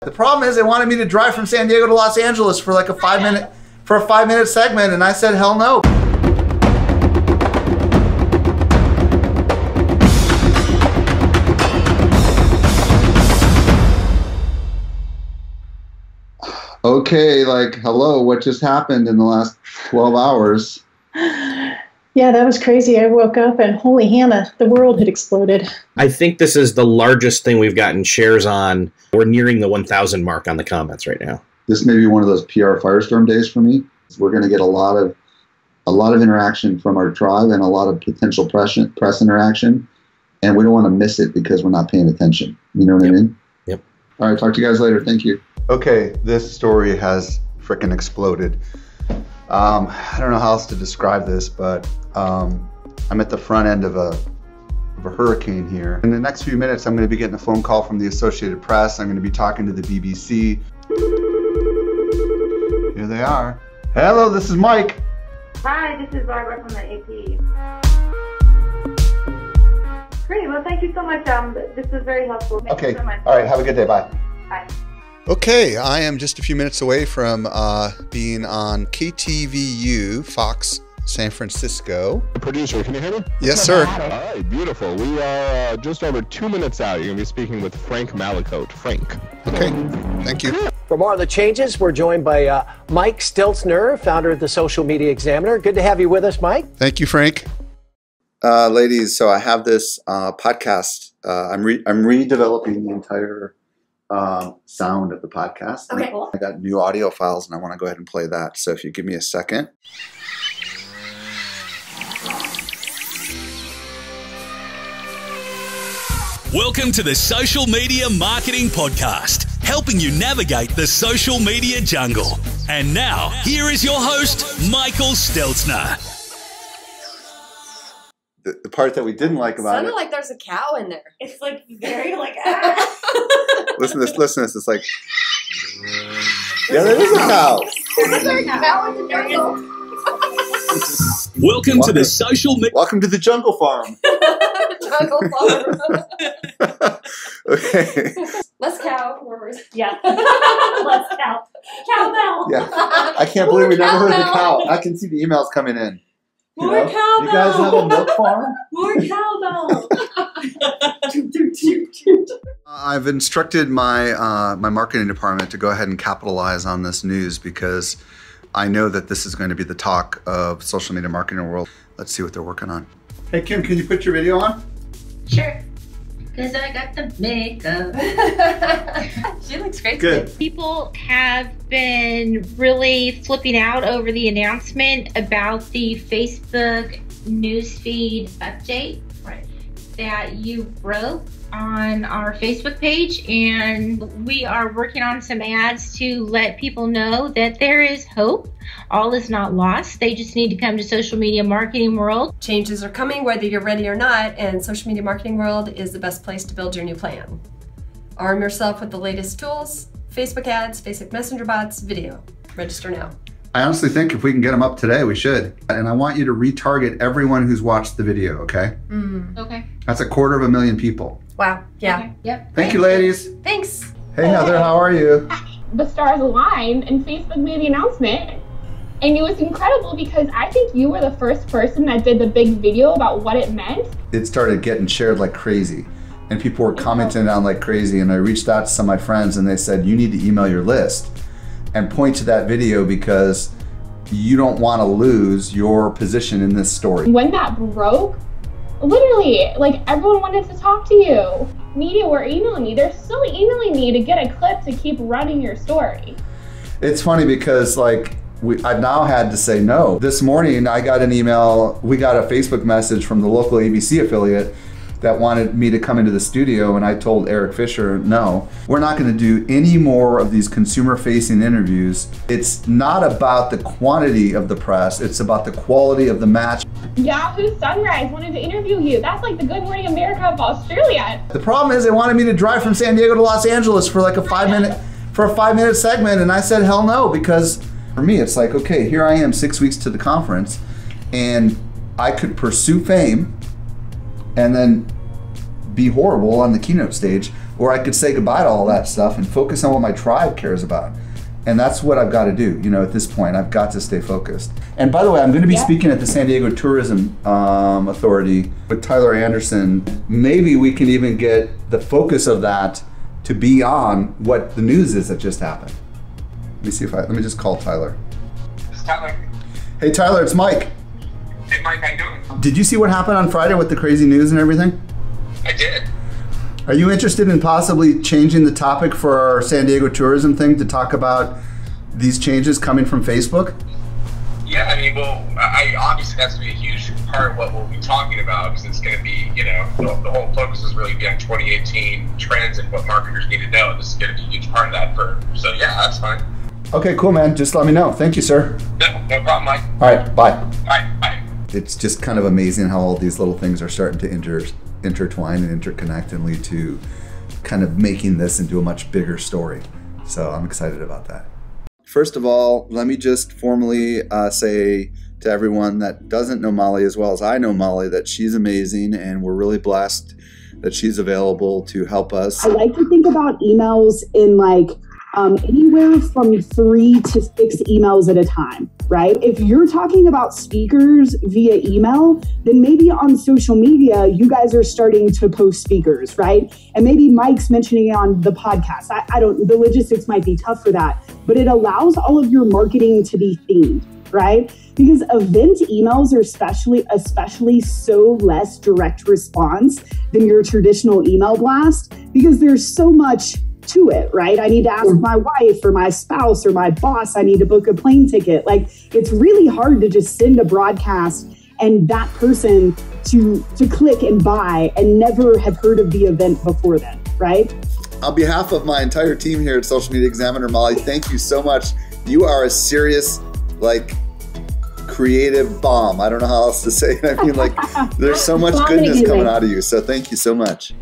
The problem is they wanted me to drive from San Diego to Los Angeles for like a 5-minute segment, and I said hell no. Okay, like, hello, what just happened in the last 12 hours? Yeah, that was crazy. I woke up and holy Hannah, the world had exploded. I think this is the largest thing we've gotten shares on. We're nearing the 1,000 mark on the comments right now. This may be one of those PR firestorm days for me. We're going to get a lot of interaction from our tribe and a lot of potential press interaction, and we don't want to miss it because we're not paying attention. You know what I mean? Yep. All right, talk to you guys later. Thank you. Okay, this story has frickin' exploded. I don't know how else to describe this, but I'm at the front end of a hurricane here. In the next few minutes, I'm going to be getting a phone call from the Associated Press. I'm going to be talking to the BBC. Here they are. Hello, this is Mike. Hi, this is Barbara from the AP. Great, well, thank you so much. This was very helpful. Thank you so much. All right, have a good day. Bye. Bye. Okay, I am just a few minutes away from being on KTVU, Fox, San Francisco. Producer, can you hear me? Yes, sir. All right, beautiful. We are just over 2 minutes out. You're going to be speaking with Frank Malicote. Frank. Okay, thank you. For more of the changes, we're joined by Mike Stelzner, founder of the Social Media Examiner. Good to have you with us, Mike. Thank you, Frank. Ladies, so I have this podcast. I'm redeveloping the entire sound of the podcast. Okay, cool. I got new audio files and I want to go ahead and play that. So if you give me a second. Welcome to the Social Media Marketing Podcast, helping you navigate the social media jungle. And now, here is your host, Michael Stelzner. The part that we didn't like about Sounded it. like there's a cow in there. It's like very like Listen to this. It's like, yeah, there is a cow. There's a cow in the jungle. Welcome to the Social Media. Welcome to the Jungle Farm. Jungle farm. Okay. Less cow. yeah. Let's cow. Cowbell. Yeah. I can't believe we never heard the cow. I can see the emails coming in. You More know? cowbell. You guys have a milk farm? More cowbell. I've instructed my my marketing department to go ahead and capitalize on this news because I know that this is going to be the talk of social media marketing world. Let's see what they're working on. Hey Kim, can you put your video on? Sure. Because I got the makeup. She looks great. Good. People have been really flipping out over the announcement about the Facebook newsfeed update that you wrote on our Facebook page, and we are working on some ads to let people know that there is hope. All is not lost. They just need to come to Social Media Marketing World. Changes are coming whether you're ready or not, and Social Media Marketing World is the best place to build your new plan. Arm yourself with the latest tools, Facebook ads, Facebook Messenger bots, video. Register now. I honestly think if we can get them up today, we should. And I want you to retarget everyone who's watched the video, okay? Okay. That's 250,000 people. Wow. Yeah. Okay. Yep. Thank you, ladies. Thanks. Hey, Heather, how are you? The stars aligned and Facebook made the announcement. And it was incredible because I think you were the first person that did the big video about what it meant. It started getting shared like crazy. And people were commenting on like crazy. And I reached out to some of my friends and they said, you need to email your list and point to that video because you don't want to lose your position in this story. When that broke, literally, like everyone wanted to talk to you. Media were emailing me. They're still emailing me to get a clip to keep running your story. It's funny because like I've now had to say no. This morning I got an email, we got a Facebook message from the local ABC affiliate that wanted me to come into the studio, and I told Eric Fisher, no, we're not going to do any more of these consumer-facing interviews. It's not about the quantity of the press, it's about the quality of the match. Yahoo Sunrise wanted to interview you. That's like the Good Morning America of Australia. The problem is they wanted me to drive from San Diego to Los Angeles for like a 5-minute segment, and I said hell no, because for me it's like, okay, here I am 6 weeks to the conference, and I could pursue fame and then be horrible on the keynote stage, Or I could say goodbye to all that stuff and focus on what my tribe cares about. And that's what I've got to do. You know, at this point, I've got to stay focused. And by the way, I'm going to be speaking at the San Diego Tourism Authority with Tyler Anderson. Maybe we can even get the focus of that to be on what the news is that just happened. Let me just call Tyler. This is Tyler. Hey Tyler, it's Mike. Hey Mike, how you doing? Did you see what happened on Friday with the crazy news and everything? I did. Are you interested in possibly changing the topic for our San Diego tourism thing to talk about these changes coming from Facebook? Yeah, I mean, well, obviously that's going to be a huge part of what we'll be talking about, because it's going to be, you know, the whole focus is really be on 2018 trends and what marketers need to know. This is going to be a huge part of that. So yeah, that's fine. Okay, cool, man. Just let me know. Thank you, sir. No problem, Mike. All right, bye. All right, bye. It's just kind of amazing how all these little things are starting to intertwine and interconnect and lead to kind of making this into a much bigger story. So I'm excited about that. First of all, let me just formally say to everyone that doesn't know Molly as well as I know Molly that she's amazing, and we're really blessed that she's available to help us. I like to think about emails in like anywhere from 3 to 6 emails at a time, right? If you're talking about speakers via email, then maybe on social media, you guys are starting to post speakers, right? And maybe Mike's mentioning it on the podcast. I don't, the logistics might be tough for that, but it allows all of your marketing to be themed, right? Because event emails are especially so less direct response than your traditional email blast, because there's so much to it, right? I need to ask my wife or my spouse or my boss, I need to book a plane ticket. Like, it's really hard to just send a broadcast and that person to click and buy and never have heard of the event before then, right? On behalf of my entire team here at Social Media Examiner, Molly, thank you so much. You are a serious, like, creative bomb. I don't know how else to say it. I mean, like, there's so much goodness coming out of you. So thank you so much.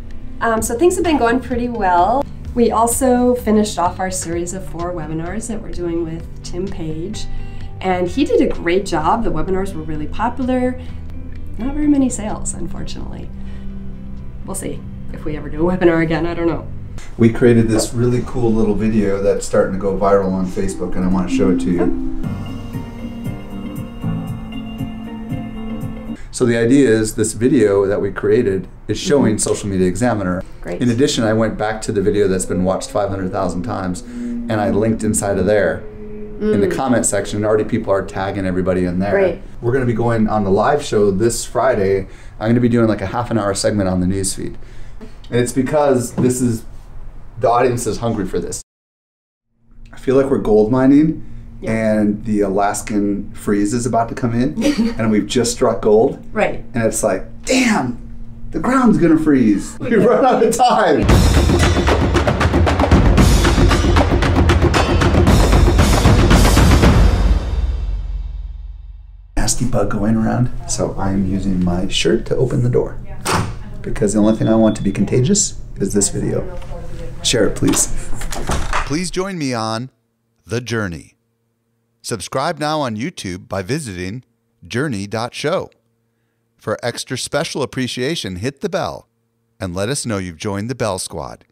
So things have been going pretty well. We also finished off our series of 4 webinars that we're doing with Tim Page, and he did a great job. The webinars were really popular. Not very many sales, unfortunately. We'll see if we ever do a webinar again, I don't know. We created this really cool little video that's starting to go viral on Facebook, and I want to show it to you. So the idea is this video that we created is showing Social Media Examiner. Great. In addition, I went back to the video that's been watched 500,000 times, and I linked inside of there in the comment section, and already people are tagging everybody in there. Great. We're going to be going on the live show this Friday. I'm going to be doing like a half-an-hour segment on the newsfeed. And it's because this is, the audience is hungry for this. I feel like we're gold mining. Yeah. And the Alaskan freeze is about to come in, and we've just struck gold. Right. And it's like, damn, the ground's gonna freeze. We've run out of time. Nasty bug going around. So I am using my shirt to open the door, because the only thing I want to be contagious is this video. Share it, please. Please join me on The Journey. Subscribe now on YouTube by visiting journey.show. For extra special appreciation, hit the bell and let us know you've joined the Bell Squad.